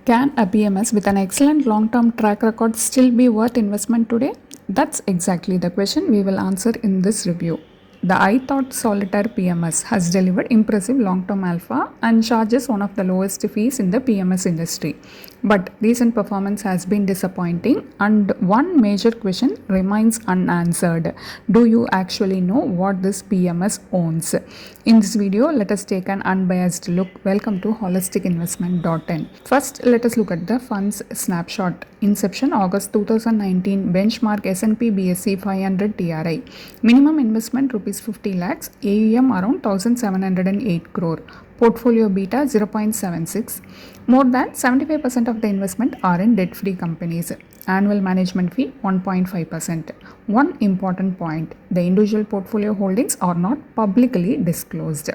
Can a PMS with an excellent long term track record still be worth investment today? That's exactly the question we will answer in this review. The ithought Solitaire PMS has delivered impressive long term alpha and charges one of the lowest fees in the PMS industry. But recent performance has been disappointing, and one major question remains unanswered. Do you actually know what this PMS owns? In this video, let us take an unbiased look. Welcome to holisticinvestment.in. First, let us look at the fund's snapshot. Inception August 2019, benchmark S&P BSE 500 TRI. Minimum investment rupees 50 lakhs, AUM around 1708 crore. Portfolio beta 0.76. More than 75% of the investment are in debt-free companies. Annual management fee 1.5%. One important point, the individual portfolio holdings are not publicly disclosed.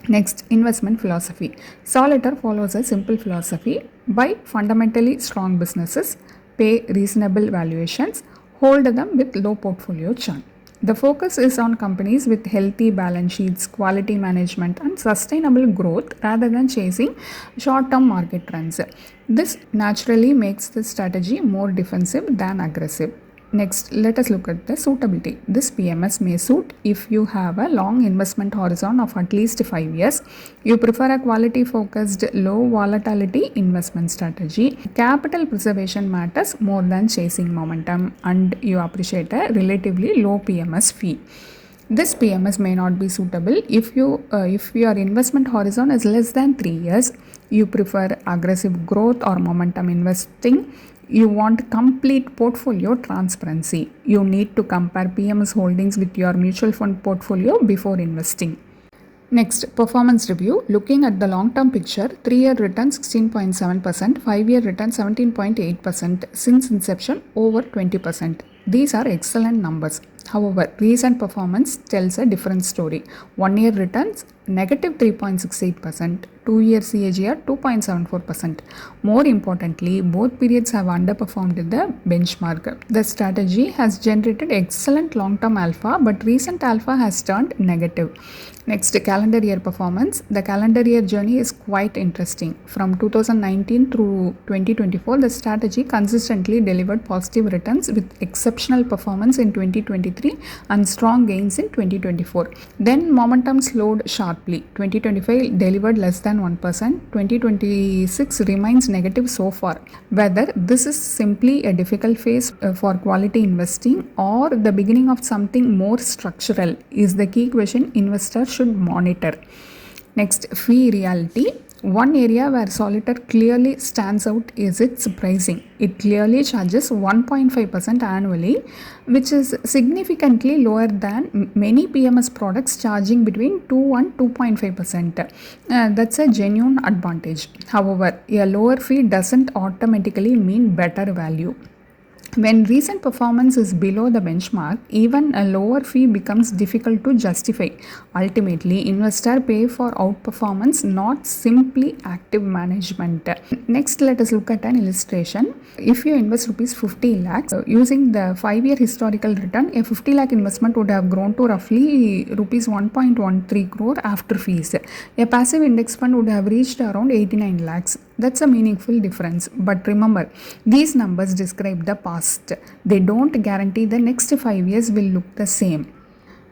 Next, investment philosophy. Solitaire follows a simple philosophy: buy fundamentally strong businesses, pay reasonable valuations, hold them with low portfolio churn. The focus is on companies with healthy balance sheets, quality management, and sustainable growth rather than chasing short-term market trends. This naturally makes the strategy more defensive than aggressive. Next, let us look at the suitability. This PMS may suit if you have a long investment horizon of at least 5 years, you prefer a quality focused, low volatility investment strategy, capital preservation matters more than chasing momentum, and you appreciate a relatively low PMS fee. This PMS may not be suitable if your investment horizon is less than 3 years, you prefer aggressive growth or momentum investing, you want complete portfolio transparency. You need to compare PMS holdings with your mutual fund portfolio before investing. Next, performance review. Looking at the long-term picture, 3-year return 16.7%, 5-year return 17.8%, since inception over 20%. These are excellent numbers. However, recent performance tells a different story. 1-year returns negative 3.68%, 2-year CAGR 2.74%. More importantly, both periods have underperformed the benchmark. The strategy has generated excellent long-term alpha, but recent alpha has turned negative. Next, calendar year performance. The calendar year journey is quite interesting. From 2019 through 2024, the strategy consistently delivered positive returns with exceptional performance in 2023 and strong gains in 2024. Then momentum slowed sharply. 2025 delivered less than 1%. 2026 remains negative so far. Whether this is simply a difficult phase for quality investing or the beginning of something more structural is the key question investors should monitor. Next, fee reality. One area where Solitaire clearly stands out is its pricing. It clearly charges 1.5% annually, which is significantly lower than many PMS products charging between 2 and 2.5%. That's a genuine advantage. However, a lower fee doesn't automatically mean better value. When recent performance is below the benchmark, even a lower fee becomes difficult to justify. Ultimately, investors pay for outperformance, not simply active management. Next, let us look at an illustration. If you invest rupees 50 lakhs, using the 5-year historical return, a 50 lakh investment would have grown to roughly rupees 1.13 crore after fees. A passive index fund would have reached around 89 lakhs. That's a meaningful difference. But remember, these numbers describe the past. They don't guarantee the next 5 years will look the same.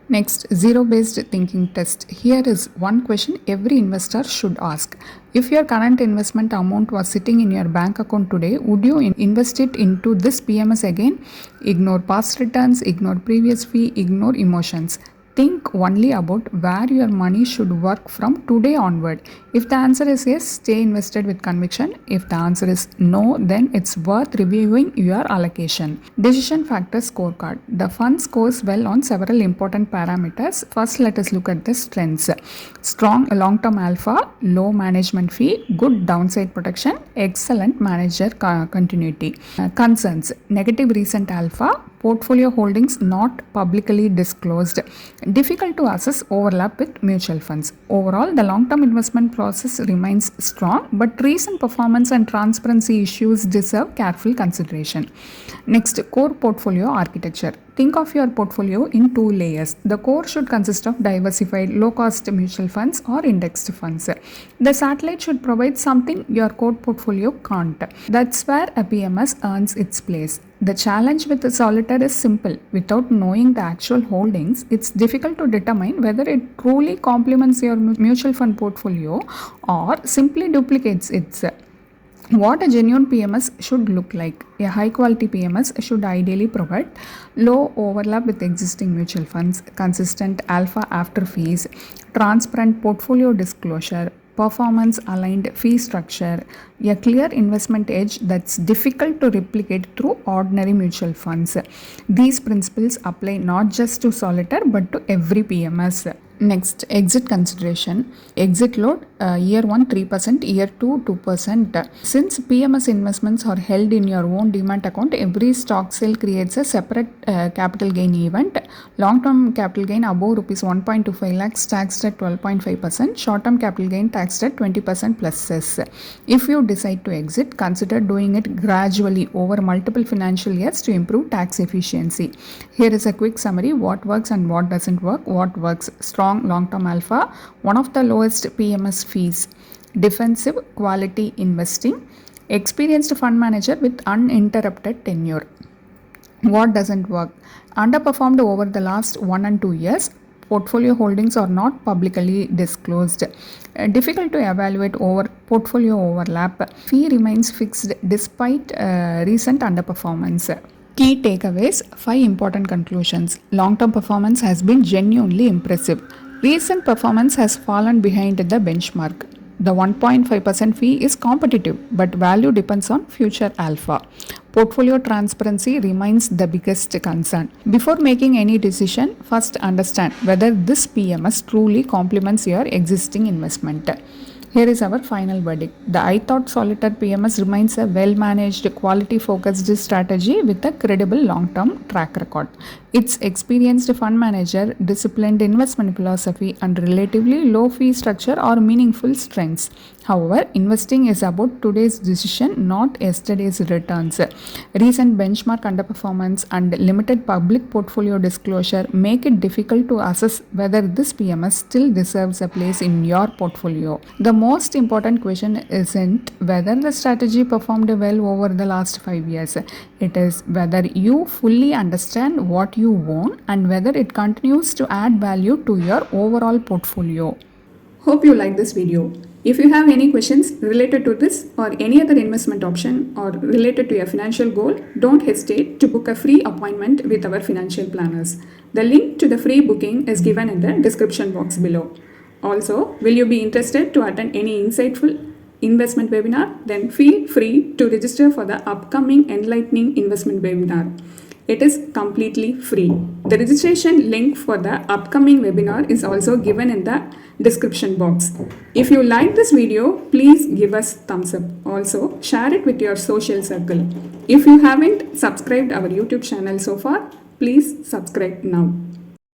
Next, zero-based thinking test. Here is one question every investor should ask. If your current investment amount was sitting in your bank account today, would you invest it into this PMS again? Ignore past returns, ignore previous fee, ignore emotions. Think only about where your money should work from today onward. If the answer is yes, stay invested with conviction. If the answer is no, then it's worth reviewing your allocation. Decision factor scorecard. The fund scores well on several important parameters. First, let us look at the strengths. Strong long-term alpha, low management fee, good downside protection, excellent manager continuity. Concerns: negative recent alpha, portfolio holdings not publicly disclosed, difficult to assess overlap with mutual funds. Overall, the long-term investment process remains strong, but recent performance and transparency issues deserve careful consideration. Next, core portfolio architecture. think of your portfolio in two layers. The core should consist of diversified, low-cost mutual funds or indexed funds. The satellite should provide something your core portfolio can't. That's where a PMS earns its place. The challenge with the Solitaire is simple. Without knowing the actual holdings, it's difficult to determine whether it truly complements your mutual fund portfolio or simply duplicates it. What a genuine PMS should look like. A high quality PMS should ideally provide low overlap with existing mutual funds, consistent alpha after fees, transparent portfolio disclosure, performance aligned fee structure, a clear investment edge that's difficult to replicate through ordinary mutual funds. These principles apply not just to Solitaire but to every PMS. Next, exit consideration. Exit load year 1 3%, year 2 2%. Since PMS investments are held in your own demat account, every stock sale creates a separate capital gain event. Long-term capital gain above rupees 1.25 lakhs taxed at 12.5%, short-term capital gain taxed at 20% plus cess. If you decide to exit, consider doing it gradually over multiple financial years to improve tax efficiency. Here is a quick summary: what works and what doesn't work. What works: strong long-term alpha, one of the lowest PMS fees, defensive quality investing, experienced fund manager with uninterrupted tenure. What doesn't work: underperformed over the last 1 and 2 years, portfolio holdings are not publicly disclosed, difficult to evaluate over portfolio overlap, fee remains fixed despite recent underperformance. Key takeaways: 5 important conclusions. Long-term performance has been genuinely impressive. Recent performance has fallen behind the benchmark. The 1.5% fee is competitive, but value depends on future alpha. Portfolio transparency remains the biggest concern. Before making any decision, first understand whether this PMS truly complements your existing investment. Here is our final verdict. The ithought Solitaire PMS remains a well-managed, quality-focused strategy with a credible long-term track record. Its experienced fund manager, disciplined investment philosophy, and relatively low fee structure are meaningful strengths. However, investing is about today's decision, not yesterday's returns. Recent benchmark underperformance and limited public portfolio disclosure make it difficult to assess whether this PMS still deserves a place in your portfolio. The most important question isn't whether the strategy performed well over the last 5 years. It is whether you fully understand what you own and whether it continues to add value to your overall portfolio. Hope you like this video. If you have any questions related to this or any other investment option or related to your financial goal, don't hesitate to book a free appointment with our financial planners. The link to the free booking is given in the description box below. Also, will you be interested to attend any insightful investment webinar? Then feel free to register for the upcoming enlightening investment webinar. It is completely free. The registration link for the upcoming webinar is also given in the description box. If you like this video, please give us thumbs up. Also, share it with your social circle. If you haven't subscribed our YouTube channel so far, please subscribe now.